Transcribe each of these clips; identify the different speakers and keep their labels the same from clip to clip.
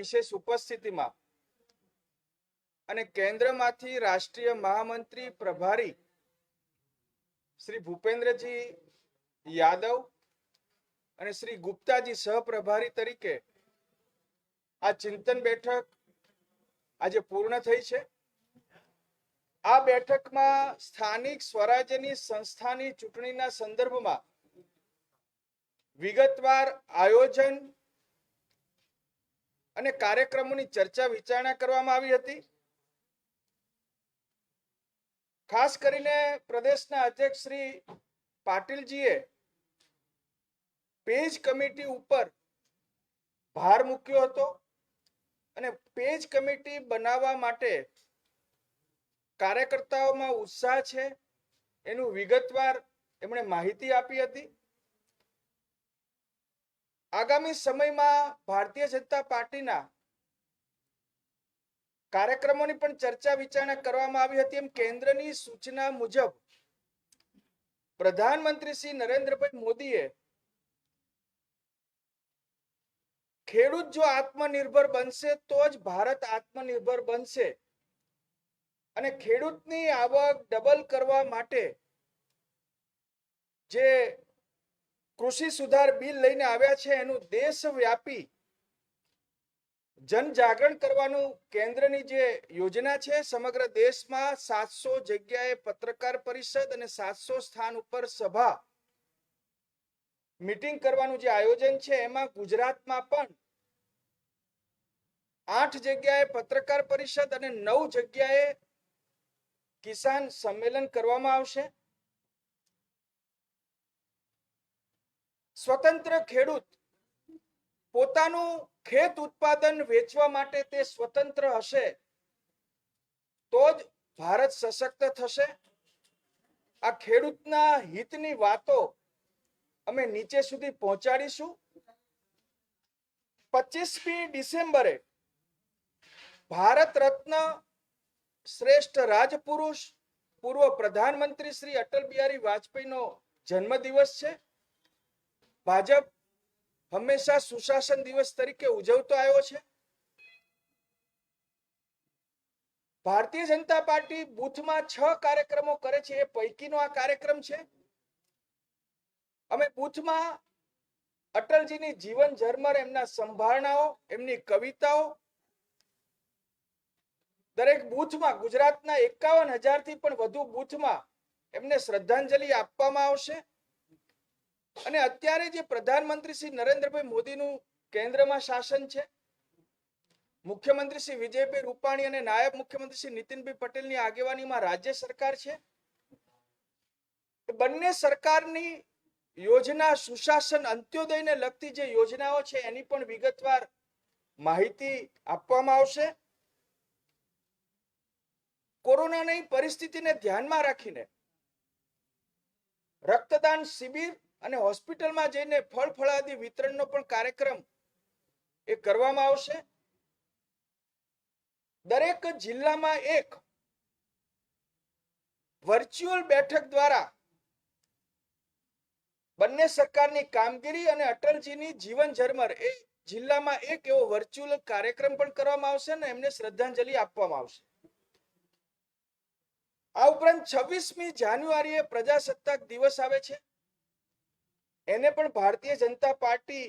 Speaker 1: વિશેષ ઉપસ્થિતિમાં અને કેન્દ્રમાંથી રાષ્ટ્રીય મહામંત્રી પ્રભારી શ્રી ભૂપેન્દ્રજી યાદવ અને શ્રી ગુપ્તાજી સહપ્રભારી તરીકે આ ચિંતન બેઠક આજે પૂર્ણ થઈ છે। આ બેઠકમાં સ્થાનિક સ્વરાજ્યની સંસ્થાની ચૂંટણીના સંદર્ભમાં વિગતવાર આયોજન અને કાર્યક્રમોની ચર્ચા વિચારણા કરવામાં આવી હતી। ખાસ કરીને પ્રદેશના અધ્યક્ષ શ્રી પાટીલજીએ પેજ કમિટી ઉપર ભાર મૂક્યો હતો અને પેજ કમિટી બનાવવા માટે કાર્યકર્તાઓમાં ઉત્સાહ છે એનું વિગતવાર એમણે માહિતી આપી હતી। આગામી સમયમાં ભારતીય જનતા પાર્ટીના કાર્યક્રમોની પણ ચર્ચા વિચારણા કરવામાં આવી હતી। એમ કેન્દ્રની સૂચના મુજબ પ્રધાનમંત્રી શ્રી નરેન્દ્રભાઈ મોદીએ ખેડૂત જો આત્મનિર્ભર બનશે તો જ ભારત આત્મનિર્ભર બનશે અને ખેડૂતની આવક ડબલ કરવા માટે જે કૃષિ સુધાર બિલ લઈને આવ્યા છે એનું દેશવ્યાપી જનજાગરણ કરવાનું કેન્દ્રની જે યોજના છે સમગ્ર દેશમાં 700 જગ્યાએ પત્રકાર પરિષદ અને 700 સ્થાન ઉપર સભા મીટિંગ કરવાનું જે આયોજન છે એમાં ગુજરાતમાં પણ 8 જગ્યાએ પત્રકાર પરિષદ અને 9 જગ્યાએ કિસાન સંમેલન કરવામાં આવશે। સ્વતંત્ર ખેડૂત પોતાનું ખેત ઉત્પાદન વેચવા માટે તે સ્વતંત્ર હશે તો જ ભારત સશક્ત થશે। આ ખેડૂતના હિતની વાતો અમે નીચે સુધી પહોંચાડીશું। 25મી ડિસેમ્બરે ભારત રત્ન શ્રેષ્ઠ રાજપુરુષ પૂર્વ પ્રધાનમંત્રી શ્રી અટલ બિહારી વાજપેયીનો જન્મદિવસ છે। ભાજપ હંમેશા સુશાસન દિવસ તરીકે ઉજવતો આવ્યો છે। ભારતીય જનતા પાર્ટી બૂથમાં 6 કાર્યક્રમો કરે છે એ પૈકીનો આ કાર્યક્રમ છે। અમે બૂથમાં અટલજીની જીવન ઝરમર એમના સંભારણાઓ એમની કવિતાઓ દરેક બૂથમાં ગુજરાતના 51,000 થી પણ વધુ બૂથમાં એમને શ્રદ્ધાંજલિ આપવામાં આવશે। અને અત્યારે જે પ્રધાનમંત્રી શ્રી નરેન્દ્રભાઈ મોદીનું કેન્દ્રમાં શાસન છે મુખ્યમંત્રી શ્રી વિજયભાઈ રૂપાણી અને નાયબ મુખ્યમંત્રી શ્રી નીતિનભાઈ પટેલની આગેવાનીમાં રાજ્ય સરકાર છે। બંને સરકારની યોજના સુશાસન અંત્યોદયને લગતી જે યોજનાઓ છે એની પણ વિગતવાર માહિતી આપવામાં આવશે। કોરોનાની પરિસ્થિતિને ધ્યાનમાં રાખીને રક્તદાન શિબિર અને હોસ્પિટલમાં જઈને ફળ ફળાદી વિતરણનો પણ કાર્યક્રમ એ કરવામાં આવશે। દરેક જિલ્લામાં એક વર્ચ્યુઅલ બેઠક દ્વારા બંને સરકારની કામગીરી અને અટલજીની જીવન ઝરમર એ જિલ્લામાં એક એવો વર્ચ્યુઅલ કાર્યક્રમ પણ કરવામાં આવશે અને એમને શ્રદ્ધાંજલિ આપવામાં આવશે। આ ઉપરાંત 26મી જાન્યુઆરીએ પ્રજાસત્તાક દિવસ આવે છે એને પણ ભારતીય જનતા પાર્ટી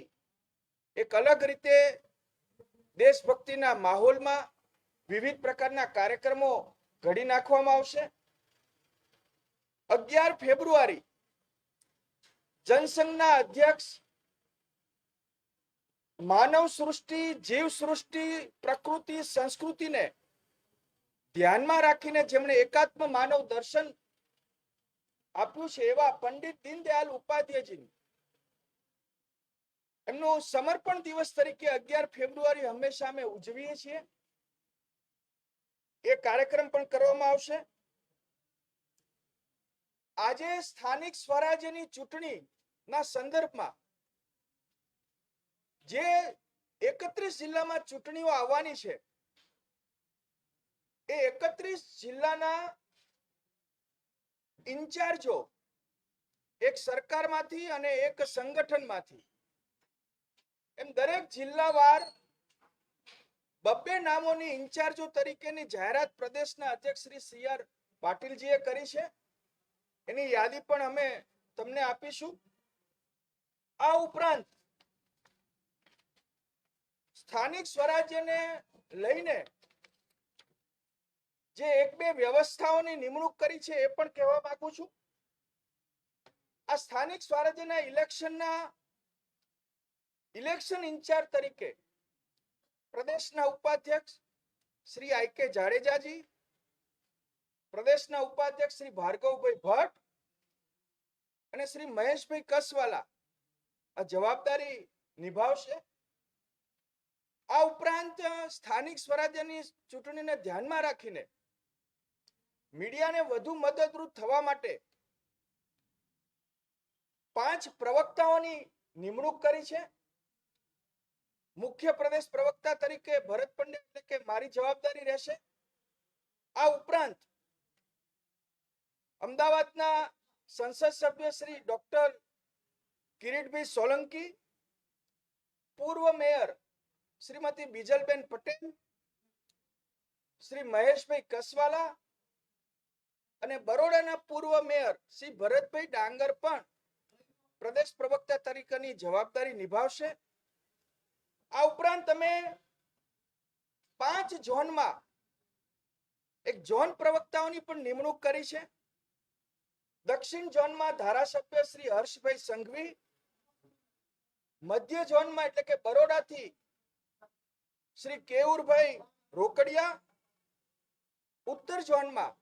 Speaker 1: એક અલગ રીતે દેશભક્તિના માહોલમાં વિવિધ પ્રકારના કાર્યક્રમો ઘડી નાખવામાં આવશે। 11 ફેબ્રુઆરી જનસંઘના અધ્યક્ષ માનવ સૃષ્ટિ જીવ સૃષ્ટિ પ્રકૃતિ સંસ્કૃતિને ધ્યાનમાં રાખીને જેમણે એકાત્મ માનવ દર્શન આપ્યું છે એવા પંડિત દીનદયાળ ઉપાધ્યાયજીનું એમનું સમર્પણ દિવસ તરીકે 11 ફેબ્રુઆરી હંમેશા અમે ઉજવીએ છીએ। એ કાર્યક્રમ પણ કરવામાં આવશે। આજે સ્થાનિક સ્વરાજ્યની ચૂંટણીના સંદર્ભમાં જે 31 જિલ્લામાં ચૂંટણીઓ આવવાની છે એ 31 જિલ્લાના ઇન્ચાર્જો એક સરકારમાંથી અને એક સંગઠનમાંથી એમ દરેક જિલ્લાવાર બબ્બે નામોની ઇન્ચાર્જો તરીકેની જાહેરાત પ્રદેશના અધ્યક્ષ શ્રી CR પાટીલજીએ કરી છે. એની યાદી પણ અમે તમને આપીશું. આ ઉપરાંત સ્થાનિક સ્વરાજ્યને લઈને જે એક બે વ્યવસ્થાઓની નિમણૂક કરી છે એ પણ કહેવા માંગુ છું. આ સ્થાનિક સ્વરાજ્યના ઇલેક્શન ઇન્ચાર્જ તરીકે પ્રદેશના ઉપાધ્યક્ષ શ્રી IK જાડેજાજી, પ્રદેશના ઉપાધ્યક્ષ શ્રી ભાર્ગવભાઈ ભટ્ટ અને શ્રી મહેશભાઈ કસવાલા આ જવાબદારી નિભાવશે. આ ઉપરાંત સ્થાનિક સ્વરાજ્યની ચૂંટણીને ધ્યાનમાં રાખીને મીડિયાને વધુ મદદરૂપ થવા માટે 5 પ્રવક્તાઓની નિમણૂક કરી છે. મુખ્ય પ્રદેશ પ્રવક્તા તરીકે ભરત પંડ્યા એટલે કે મારી જવાબદારી રહેશે. આ ઉપરાંત અમદાવાદના સંસદ સભ્ય શ્રી ડોક્ટર કિરીટભાઈ સોલંકી, પૂર્વ મેયર શ્રીમતી બીજલબેન પટેલ, શ્રી મહેશભાઈ કસવાલા અને બરોડાના પૂર્વ મેયર શ્રી ભરતભાઈ ડાંગર પણ પ્રદેશ પ્રવક્તા તરીકેની જવાબદારી નિભાવશે. આ ઉપરાંત તમે 5 ઝોનમાં એક ઝોન પ્રવક્તાઓની પણ નિમણૂક કરી છે. દક્ષિણ ઝોનમાં ધારાસભ્ય શ્રી હર્ષભાઈ સંઘવી, મધ્ય ઝોનમાં એટલે કે બરોડાથી શ્રી કેવુરભાઈ રોકડિયા, ઉત્તર ઝોનમાં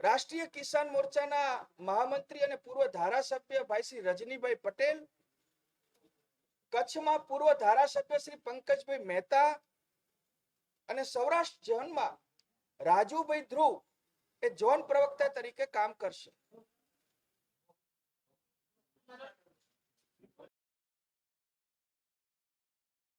Speaker 1: રાષ્ટ્રીય કિસાન મોરચાના મહામંત્રી અને પૂર્વ ધારાસભ્ય ભાઈ શ્રી રજનીભાઈ પટેલ, કચ્છમાં પૂર્વ ધારાસભ્ય શ્રી પંકજભાઈ મહેતા અને સૌરાષ્ટ્ર ઝોનમાં રાજુભાઈ ધ્રુવ એ ઝોન પ્રવક્તા તરીકે કામ કરશે.